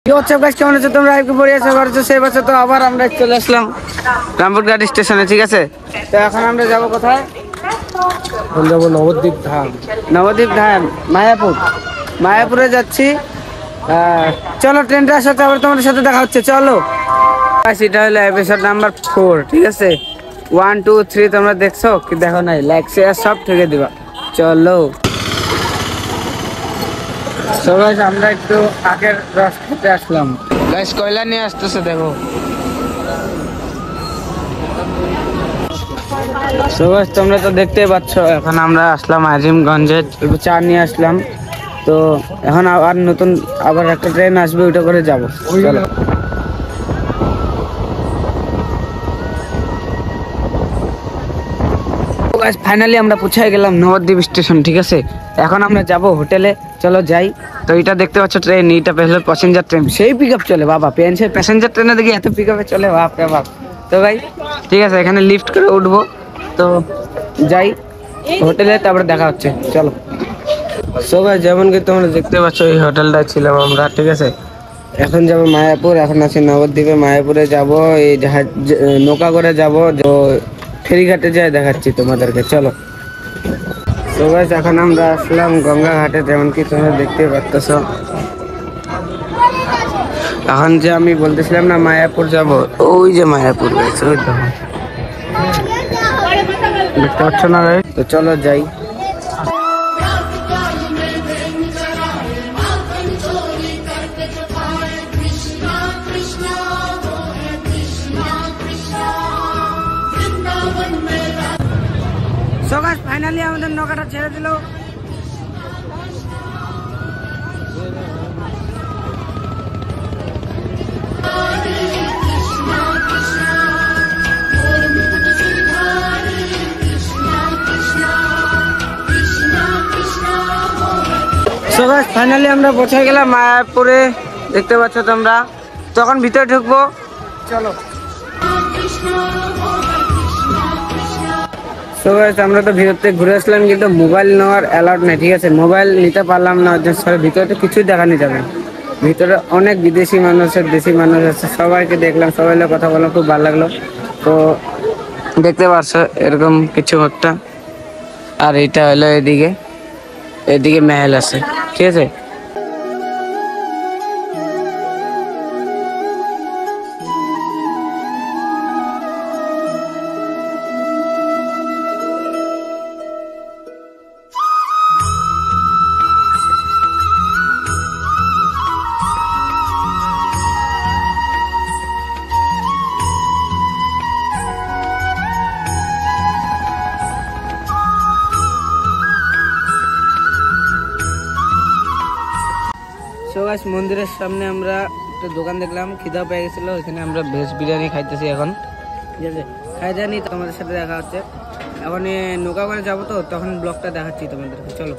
কেমন আছো তোমরা? সেই বছর তো আবার আমরা চলে আসলাম রামপুরঘাট স্টেশনে, ঠিক আছে? তো এখন আমরা যাবো কোথায়? যাবো নবদ্বীপ ধাম। নবদ্বীপ ধাম, মায়াপুরে যাচ্ছি। চলো ট্রেনটা আসাতে আবার তোমাদের সাথে দেখা হচ্ছে, চলো। এটা হলো এপিসোড নাম্বার 4, ঠিক আছে? 1 2 3 তোমরা দেখছো কি দেখো নাই? লাইক শেয়ার সব ঠেকে দিবা, চলো। সবাই আমরা একটু আখের রস খেতে আসলাম। গাইস কয়লা নিয়ে আসতেছে, দেখো। সবাই তোমরা তো দেখতেই পাচ্ছ, এখন আমরা আসলাম আজিমগঞ্জে, চা নিয়ে আসলাম। তো এখন আবার নতুন আবার একটা ট্রেন আসবে, ওইটা করে যাবো, চলো। ফাইনালি আমরা পৌঁছে গেলাম নবদ্বীপ স্টেশন, ঠিক আছে? এখন আমরা যাব হোটেলে, চলো যাই। তো এটা দেখতে পাচ্ছ ট্রেন, এটা প্যাসেঞ্জার ট্রেন, সেই পিক আপ চলে বাবা। প্যাসেঞ্জার ট্রেনে দেখি এত পিক আপে চলে, বাপ রে বাপ। তো ভাই ঠিক আছে, এখানে লিফট করে উঠবো, তো যাই হোটেলে, তারপরে দেখা হচ্ছে, চলো। সো ভাই যেমন কি তোমরা দেখতে পাচ্ছ, এই হোটেলটায় ছিলাম আমরা, ঠিক আছে? এখন যাবো মায়াপুর, এখন আছি নবদ্বীপে। মায়াপুরে যাব, এই জাহাজ নৌকা করে যাব, ফেরিঘাটে যাই দেখাচ্ছি তোমাদেরকে, চলো। তো গাইস এখন আমরা আসলাম গঙ্গা ঘাটে, যেমন কি তোমরা দেখতে পাচ্ছ। এখন যে আমি বলতেছিলাম না মায়াপুর যাব, ওই যে মায়াপুর গাইস, ওই তো দেখতে পাচ্ছ না গাইস? তো চলো যাই। ফাইনালি আমাদের নৌকাটা ছেড়ে দিল। ফাইনালি আমরা পৌঁছে গেলাম মায়াপুরে, দেখতে পাচ্ছ তোমরা। তখন ভিতরে ঢুকবো, চলো। আমরা তো ভিতর থেকে ঘুরে আসলাম, কিন্তু মোবাইল নেওয়ার অ্যালাউড নেই, ঠিক আছে? মোবাইল নিতে পারলাম না, ভিতরে তো কিছুই দেখানি যাবে। ভিতরে অনেক বিদেশি মানুষ আছে, দেশি মানুষ আছে, সবাইকে দেখলাম, সবাই কথা বললাম, খুব ভালো লাগলো। তো দেখতে পাচ্ছ এরকম কিছু একটা। আর এটা হলো এদিকে মেহেল আছে, ঠিক আছে? মন্দিরের সামনে আমরা একটা দোকান দেখলাম, খিদা পেয়ে গেছিল, ওইখানে আমরা ভেজ বিরিয়ানি খাইতেছি এখন, ঠিক আছে? খাই জানি তোমাদের সাথে দেখা হচ্ছে। এখন নৌকা করে যাবো, তো তখন ব্লগটা দেখাচ্ছি তোমাদেরকে, চলো।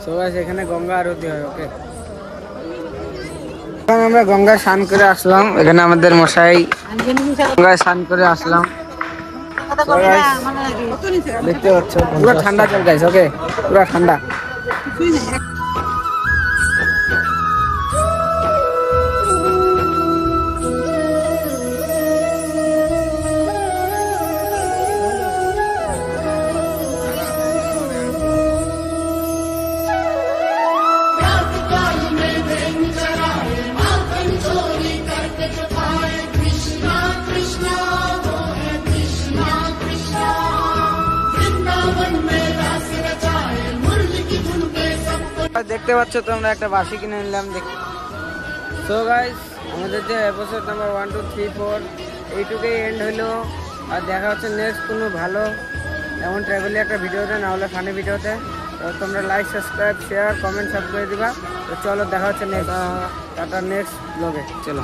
সবাই এখানে গঙ্গা আরতি হয়, ওকে? এখন আমরা গঙ্গায় স্নান করে আসলাম, এখানে আমাদের মশাই গঙ্গায় স্নান করে আসলাম। দেখতে পাচ্ছ পুরো ঠান্ডা জল গাইস, ওকে? পুরো ঠান্ডা। দেখতে পাচ্ছ তোমরা, একটা বাঁশি কিনে নিলাম। সো গাইস আমাদের যে এপিসোড নাম্বার 1 2 3 4 এইটুকুই এন্ড হইলো। আর দেখা হচ্ছে নেক্সট কোনো ভালো এমন ট্রাভেলের একটা ভিডিওতে, না হলে ফানি ভিডিওতে। তো তোমরা লাইক সাবস্ক্রাইব শেয়ার কমেন্ট সব করে দিবা। তো চলো দেখা হচ্ছে নেক্সট ব্লগে, চলো।